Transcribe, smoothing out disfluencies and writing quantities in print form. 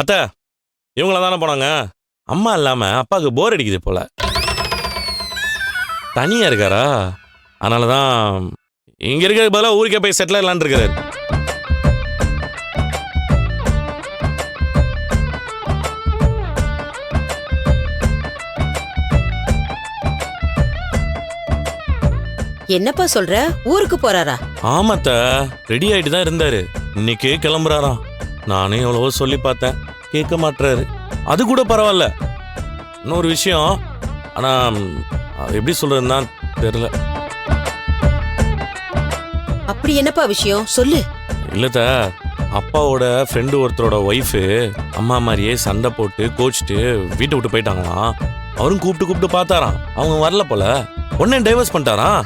அத்தை இவங்கள தானே போனாங்க. அம்மா இல்லாம அப்பாவுக்கு போர் அடிக்குது போல. தனியா இருக்காரா? அதனாலதான் இங்க இருக்கிறதுக்கு பதிலாக ஊருக்கே போய் செட்டில் ஆகலான்னு இருக்காரு. என்னப்பா சொல்ற? ஊருக்கு போறாரா? ஆமாத்த, ரெடி ஆயிட்டு தான் இருந்தாரு. இன்னைக்கே கிளம்புறாராம். நானே எவ்வளவோ சொல்லி பார்த்தேன், கேட்க மாட்டுறாரு. அது கூட பரவாயில்ல. இன்னொரு விஷயம், ஆனா அது எப்படி சொல்றதுன்னு தான் தெரியல. அப்படி என்னப்பா விஷயம் சொல்லு. இல்லத்த, அப்பாவோட ஃப்ரெண்டு ஒருத்தரோட ஒய்ஃபு அம்மா மாதிரியே சண்டை போட்டு கோச்சிட்டு வீட்டை விட்டு போயிட்டாங்களாம். அவரும் கூப்பிட்டு பார்த்தாராம். அவங்க வரல போல. உடனே டைவர்ஸ் பண்ணிட்டாராம்.